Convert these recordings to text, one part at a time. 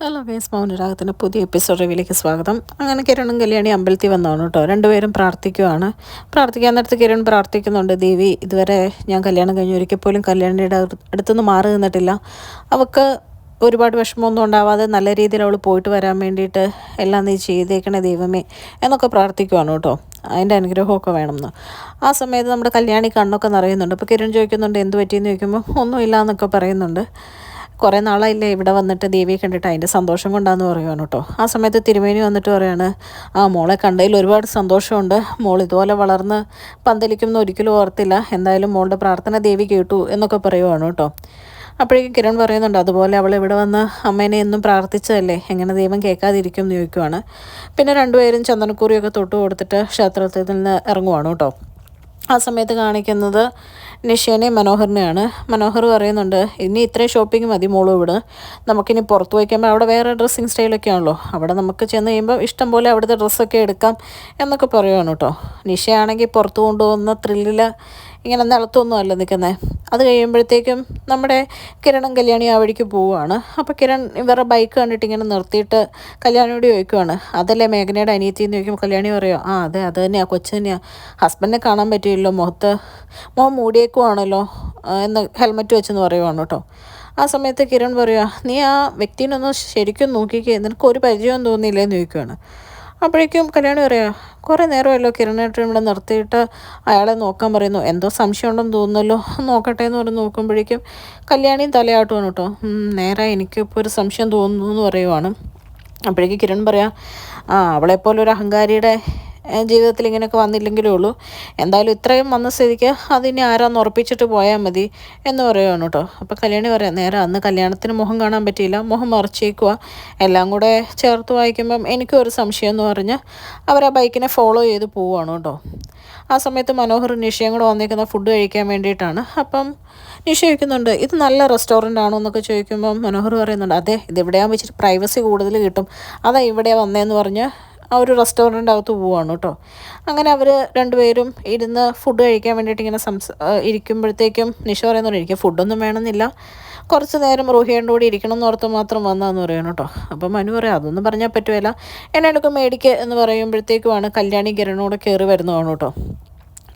Hello guys, മൗനരാഗത്തിൻ്റെ പുതിയ episode റിവ്യൂലേക്ക് സ്വാഗതം. അങ്ങനെ കിരണും കല്യാണി അമ്പലത്തിൽ വന്നതാണ് കേട്ടോ. രണ്ടുപേരും പ്രാർത്ഥിക്കുവാണ്. പ്രാർത്ഥിക്കാൻ നേരത്ത് കിരൺ പ്രാർത്ഥിക്കുന്നുണ്ട്, ദേവി ഇതുവരെ ഞാൻ കല്യാണം കഴിഞ്ഞ് ഒരിക്കൽ പോലും കല്യാണിയുടെ അടുത്തുനിന്ന് മാറി നിന്നിട്ടില്ല. അവൾക്ക് ഒരുപാട് വിഷമമൊന്നും ഉണ്ടാവാതെ നല്ല രീതിയിൽ അവൾ പോയിട്ട് വരാൻ വേണ്ടിയിട്ട് എല്ലാം നീ ചെയ്തേക്കണേ ദൈവമേ എന്നൊക്കെ പ്രാർത്ഥിക്കുവാണ് കേട്ടോ. അതിൻ്റെ അനുഗ്രഹമൊക്കെ വേണമെന്ന്. ആ സമയത്ത് നമ്മുടെ കല്യാണി കണ്ണൊക്കെ നിറയുന്നുണ്ട്. അപ്പോൾ കിരൺ ചോദിക്കുന്നുണ്ട് എന്ത് പറ്റിയെന്ന് ചോദിക്കുമ്പോൾ ഒന്നുമില്ല എന്നൊക്കെ പറയുന്നുണ്ട്. കുറേ നാളായില്ലേ ഇവിടെ വന്നിട്ട് ദേവിയെ കണ്ടിട്ട്, അതിൻ്റെ സന്തോഷം കൊണ്ടാന്ന് പറയുവാണ് കേട്ടോ. ആ സമയത്ത് തിരുമേനി വന്നിട്ട് പറയാണ്, ആ മോളെ കണ്ടതിൽ ഒരുപാട് സന്തോഷമുണ്ട്, മോൾ ഇതുപോലെ വളർന്ന് പന്തലിക്കുമെന്ന് ഒരിക്കലും ഓർത്തില്ല, എന്തായാലും മോളുടെ പ്രാർത്ഥന ദേവി കേട്ടു എന്നൊക്കെ പറയുവാണ് കേട്ടോ. അപ്പോഴേക്കും കിരൺ പറയുന്നുണ്ട്, അതുപോലെ അവൾ ഇവിടെ വന്ന് അമ്മേനെ എന്നും പ്രാർത്ഥിച്ചതല്ലേ, എങ്ങനെ ദൈവം കേൾക്കാതിരിക്കും എന്ന് ചോദിക്കുവാണ്. പിന്നെ രണ്ടുപേരും ചന്ദനക്കുറിയൊക്കെ തൊട്ട് കൊടുത്തിട്ട് ക്ഷേത്രത്തിൽ നിന്ന് ഇറങ്ങുവാണ് കേട്ടോ. ആ സമയത്ത് കാണിക്കുന്നത് നിഷേനെയും മനോഹറിനെയാണ്. മനോഹർ പറയുന്നുണ്ട്, ഇനി ഇത്രയും ഷോപ്പിംഗ് മതി മോളും ഇവിടെ, നമുക്കിനി പുറത്ത് പോയിക്കുമ്പോൾ അവിടെ വേറെ ഡ്രസ്സിങ് സ്റ്റൈലൊക്കെ ആണല്ലോ, അവിടെ നമുക്ക് ചെന്ന് കഴിയുമ്പോൾ ഇഷ്ടം പോലെ അവിടുത്തെ ഡ്രസ്സൊക്കെ എടുക്കാം എന്നൊക്കെ പറയുവാണ് കേട്ടോ. നിഷയാണെങ്കിൽ പുറത്ത് കൊണ്ടുപോകുന്ന ത്രില്ലിൽ ഇങ്ങനെ നിലത്തൊന്നും അല്ല നിൽക്കുന്നത്. അത് കഴിയുമ്പോഴത്തേക്കും നമ്മുടെ കിരണും കല്യാണി ആ വഴിക്ക് പോവുകയാണ്. അപ്പോൾ കിരൺ ഇവരുടെ ബൈക്ക് കണ്ടിട്ട് ഇങ്ങനെ നിർത്തിയിട്ട് കല്യാണിയോട് ചോദിക്കുവാണ്, അതല്ലേ മേഘനയുടെ അനിയത്തി എന്ന് ചോദിക്കുമ്പോൾ കല്യാണി പറയുമോ, ആ അതെ അത് തന്നെയാണ്, കൊച്ചു തന്നെയാണ്, ഹസ്ബൻഡിനെ കാണാൻ പറ്റില്ലല്ലോ, മുഖം മൂടിയേക്കുവാണല്ലോ എന്ന് ഹെൽമെറ്റ് വെച്ചെന്ന് പറയുവാണ് കേട്ടോ. ആ സമയത്ത് കിരൺ പറയുക, നീ ആ വ്യക്തിനൊന്ന് ശരിക്കും നോക്കിക്കേ, നിനക്ക് ഒരു പരിചയം തോന്നിയില്ലേന്ന് ചോദിക്കുകയാണ്. അപ്പോഴേക്കും കല്യാണി പറയാം, കുറേ നേരമല്ലോ കിരണേട്ടൻ ഇവിടെ നിർത്തിയിട്ട് അയാളെ നോക്കാൻ പറയുന്നു, എന്തോ സംശയം ഉണ്ടെന്ന് തോന്നുന്നല്ലോ, നോക്കട്ടെ എന്ന് പറഞ്ഞ് നോക്കുമ്പോഴേക്കും കല്യാണിയും തലയാട്ടുവാണ് കേട്ടോ. നേരെ എനിക്കിപ്പോൾ ഒരു സംശയം തോന്നുന്നു എന്ന് പറയുവാണ്. അപ്പോഴേക്കും കിരൺ പറയാം, ആ അവളെപ്പോലെ ഒരു അഹങ്കാരിയുടെ ജീവിതത്തിൽ ഇങ്ങനെയൊക്കെ വന്നില്ലെങ്കിലേ ഉള്ളൂ, എന്തായാലും ഇത്രയും വന്ന സ്ഥിതിക്ക് അതിനി ആരാന്ന് ഉറപ്പിച്ചിട്ട് പോയാൽ മതി എന്ന് പറയുവാണ് കേട്ടോ. അപ്പോൾ കല്യാണി പറയാം, നേരെ അന്ന് കല്യാണത്തിന് മുഖം കാണാൻ പറ്റിയില്ല, മുഖം മറച്ചേക്കുക, എല്ലാം കൂടെ ചേർത്ത് വായിക്കുമ്പം എനിക്കും ഒരു സംശയം എന്ന് പറഞ്ഞ് അവർ ആ ബൈക്കിനെ ഫോളോ ചെയ്ത് പോവുകയാണ് കേട്ടോ. ആ സമയത്ത് മനോഹർ നിഷയും കൂടെ വന്നിരിക്കുന്ന ഫുഡ് കഴിക്കാൻ വേണ്ടിയിട്ടാണ്. അപ്പം നിഷ ചോദിക്കുന്നുണ്ട്, ഇത് നല്ല റെസ്റ്റോറൻ്റ് ആണോ എന്നൊക്കെ ചോദിക്കുമ്പം മനോഹർ പറയുന്നുണ്ട്, അതെ ഇതിവിടെയാകുമ്പോൾ വെച്ചിട്ട് പ്രൈവസി കൂടുതൽ കിട്ടും, അതാ ഇവിടെ വന്നതെന്ന് പറഞ്ഞ് ആ ഒരു റെസ്റ്റോറൻ്റ് അകത്ത് പോവുകയാണ് കേട്ടോ. അങ്ങനെ അവർ രണ്ടുപേരും ഇരുന്ന് ഫുഡ് കഴിക്കാൻ വേണ്ടിയിട്ട് ഇങ്ങനെ ഇരിക്കുമ്പോഴത്തേക്കും നിഷ പറയുന്നുണ്ട്, എനിക്ക് ഫുഡൊന്നും വേണമെന്നില്ല, കുറച്ച് നേരം റൂഹിയേൻ്റെ കൂടി ഇരിക്കണം എന്ന് ഓർത്ത് മാത്രം വന്നതെന്ന് പറയണം കേട്ടോ. അപ്പം മനു പറയാം, അതൊന്നും പറഞ്ഞാൽ പറ്റുമല്ല, എന്നെ എടുക്കും മേടിക്കുക എന്ന് പറയുമ്പോഴത്തേക്കുമാണ് കല്യാണി കിരണോട് കയറി വരുന്നതാണ് കേട്ടോ.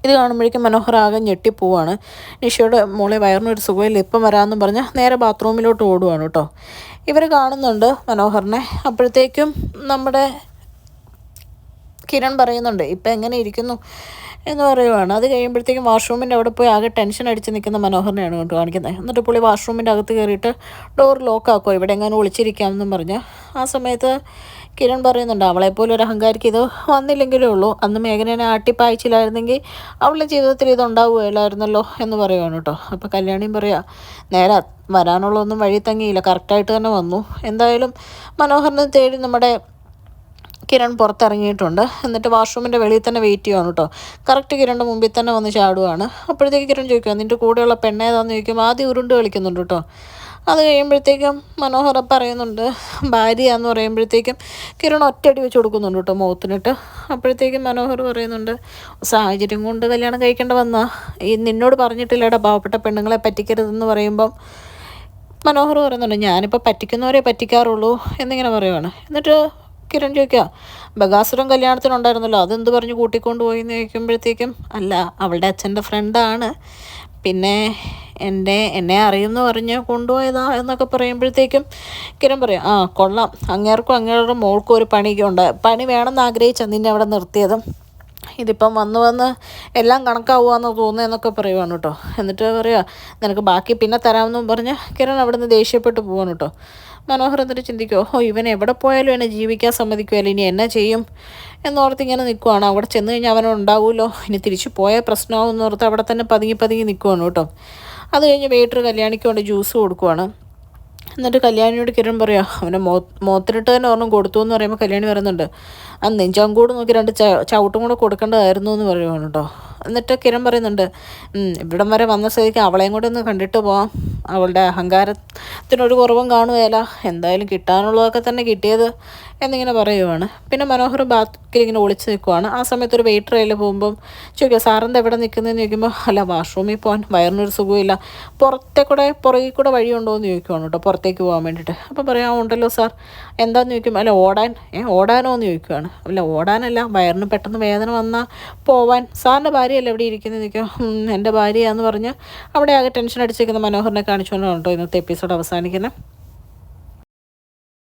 ഇത് കാണുമ്പോഴേക്കും മനോഹർ ആകെ ഞെട്ടിപ്പോവാണ്. നിഷയുടെ മോളെ വയറിനൊരു സുഖമില്ല, ഇപ്പം വരാമെന്നും പറഞ്ഞ് നേരെ ബാത്റൂമിലോട്ട് ഓടുവാണ് കേട്ടോ. ഇവർ കാണുന്നുണ്ട് മനോഹറിനെ. അപ്പോഴത്തേക്കും നമ്മുടെ കിരൺ പറയുന്നുണ്ട്, ഇപ്പം എങ്ങനെ ഇരിക്കുന്നു എന്ന് പറയുവാണ്. അത് കഴിയുമ്പോഴത്തേക്കും വാഷ്റൂമിൻ്റെ അവിടെ പോയി ആകെ ടെൻഷൻ അടിച്ച് നിൽക്കുന്ന മനോഹറിനെയാണ് കൊണ്ട് കാണിക്കുന്നത്. എന്നിട്ട് പുള്ളി വാഷ്റൂമിൻ്റെ അകത്ത് കയറിയിട്ട് ഡോർ ലോക്കാക്കുമോ, ഇവിടെ എങ്ങനെ ഒളിച്ചിരിക്കാമെന്നും പറഞ്ഞ്. ആ സമയത്ത് കിരൺ പറയുന്നുണ്ട്, അവളെപ്പോലെ ഒരു അഹങ്കാരിക്ക് ഇത് വന്നില്ലെങ്കിലേ ഉള്ളൂ, അന്ന് മേഘനെ ആട്ടിപ്പായച്ചില്ലായിരുന്നെങ്കിൽ അവളുടെ ജീവിതത്തിൽ ഇതുണ്ടാവുകയില്ലായിരുന്നല്ലോ എന്ന് പറയുവാണ് കേട്ടോ. അപ്പോൾ കല്യാണിയും പറയാം, നേരെ വരാനുള്ളതൊന്നും വഴി തങ്ങിയില്ല, കറക്റ്റായിട്ട് തന്നെ വന്നു. എന്തായാലും മനോഹറിനെ തേടി നമ്മുടെ കിരൺ പുറത്തിറങ്ങിയിട്ടുണ്ട്. എന്നിട്ട് വാഷ്റൂമിൻ്റെ വെളിയിൽ തന്നെ വെയിറ്റ് ചെയ്യുവാണ് കേട്ടോ. കറക്റ്റ് കിരണിൻ്റെ മുമ്പിൽ തന്നെ വന്ന് ചാടുവാണ്. അപ്പോഴത്തേക്ക് കിരൺ ചോദിക്കുക, നിൻ്റെ കൂടെയുള്ള പെണ്ണേതാന്ന് ചോദിക്കുമ്പോൾ ആദ്യം ഉരുണ്ട് കളിക്കുന്നുണ്ട് കേട്ടോ. അത് കഴിയുമ്പോഴത്തേക്കും മനോഹർ പറയുന്നുണ്ട് ഭാര്യയാന്ന് പറയുമ്പോഴത്തേക്കും കിരൺ ഒറ്റയടി വെച്ച് കൊടുക്കുന്നുണ്ട് കേട്ടോ മുഖത്തിനിട്ട്. അപ്പോഴത്തേക്കും മനോഹർ പറയുന്നുണ്ട്, സാഹചര്യം കൊണ്ട് കല്യാണം കഴിക്കേണ്ട വന്നാൽ ഈ നിന്നോട് പറഞ്ഞിട്ടില്ലേടാ പാവപ്പെട്ട പെണ്ണുങ്ങളെ പറ്റിക്കരുതെന്ന് പറയുമ്പം മനോഹർ പറയുന്നുണ്ട്, ഞാനിപ്പോൾ പറ്റിക്കുന്നവരെ പറ്റിക്കാറുള്ളൂ എന്നിങ്ങനെ പറയുവാണ്. എന്നിട്ട് കിരൺ ചോദിക്കുക, ബഗാസുരം കല്യാണത്തിനുണ്ടായിരുന്നല്ലോ, അതെന്ത് പറഞ്ഞ് കൂട്ടിക്കൊണ്ട് പോയി എന്ന് ചോദിക്കുമ്പോഴത്തേക്കും, അല്ല അവളുടെ അച്ഛൻ്റെ ഫ്രണ്ടാണ്, പിന്നെ എന്നെ അറിയുമെന്ന് പറഞ്ഞ് കൊണ്ടുപോയതാ എന്നൊക്കെ പറയുമ്പോഴത്തേക്കും കിരൺ പറയാം, ആ കൊള്ളാം, അങ്ങേർക്കും അങ്ങേരുടെ മോൾക്കും ഒരു പണി വേണമെന്ന് ആഗ്രഹിച്ചാൽ നിന്നെ അവിടെ നിർത്തിയതും, ഇതിപ്പം വന്ന് എല്ലാം കണക്കാവുകയെന്ന് തോന്നുന്നതെന്നൊക്കെ പറയുവാണ് കേട്ടോ. എന്നിട്ട് പറയുക, നിനക്ക് ബാക്കി പിന്നെ തരാമെന്നും പറഞ്ഞ് കിരൺ അവിടെ നിന്ന് ദേഷ്യപ്പെട്ട് പോവാണ് കേട്ടോ. മനോഹർ എന്നിട്ട് ചിന്തിക്കുമോ, ഇവൻ എവിടെ പോയാലും എന്നെ ജീവിക്കാൻ സമ്മതിക്കുമല്ലോ, ഇനി എന്നാ ചെയ്യും എന്നോർത്ത് ഇങ്ങനെ നിൽക്കുവാണ്. അവിടെ ചെന്ന് കഴിഞ്ഞാൽ അവനുണ്ടാവുമല്ലോ, ഇനി തിരിച്ചു പോയാൽ പ്രശ്നമാവും എന്നോർത്ത് അവിടെ തന്നെ പതുങ്ങി നിൽക്കുവാണ് കേട്ടോ. അത് കഴിഞ്ഞ് വെയിറ്റർ കല്യാണിക്ക് കൊണ്ട് ജ്യൂസ് കൊടുക്കുവാണ്. എന്നിട്ട് കല്യാണിയോട് കിരൺ പറയാം, അവനെ മോത്തിനിട്ട് തന്നെ ഒരെണ്ണം കൊടുത്തു എന്ന് പറയുമ്പോൾ കല്യാണി പറയുന്നുണ്ട്, ആ നെഞ്ചാങ്കൂട് നോക്കി രണ്ട് ചവിട്ടും കൂടെ കൊടുക്കേണ്ടതായിരുന്നു എന്ന് പറയുവാണ് കേട്ടോ. എന്നിട്ട് കിരൺ പറയുന്നുണ്ട്, ഇവിടം വരെ വന്ന സ്ഥിതിക്ക് അവളെയും കൂടെ ഒന്ന് കണ്ടിട്ട് പോവാം, അവളുടെ അഹങ്കാരത്തിനൊരു കുറവും കാണുകയില്ല, എന്തായാലും കിട്ടാനുള്ളതൊക്കെ തന്നെ കിട്ടിയത് എന്നിങ്ങനെ പറയുവാണ്. പിന്നെ മനോഹർ ബാത്തിൽ ഇങ്ങനെ ഒളിച്ച് നിൽക്കുവാണ്. ആ സമയത്ത് ഒരു വെയിറ്റർ അതിൽ പോകുമ്പം ചോദിക്കുക, സാറിൻ്റെ എവിടെ നിൽക്കുന്നതെന്ന് ചോദിക്കുമ്പോൾ, അല്ല വാഷ്റൂമിൽ പോകാൻ വയറിനൊരു സുഖമില്ല, പുറകിൽ കൂടെ വഴിയുണ്ടോ എന്ന് ചോദിക്കുവാണ് കേട്ടോ, പുറത്തേക്ക് പോകാൻ വേണ്ടിയിട്ട്. അപ്പോൾ പറയാം, ഉണ്ടല്ലോ സാർ, എന്താണെന്ന് ചോദിക്കും. അല്ല ഓടാനോ എന്ന് ചോദിക്കുവാണ്. അല്ല ഓടാനല്ല, വയറിന് പെട്ടെന്ന് വേദന വന്നാൽ പോവാൻ. സാറിൻ്റെ ഭാര്യയല്ല എവിടെ ഇരിക്കുന്നത് നിൽക്കുക. എൻ്റെ ഭാര്യയാന്ന് പറഞ്ഞ് അവിടെ ആകെ ടെൻഷൻ അടിച്ചിരിക്കുന്ന മനോഹറിനെ കാണിച്ചുകൊണ്ടാണ് കേട്ടോ ഇന്നത്തെ എപ്പിസോഡ് അവസാനിക്കുന്നത്.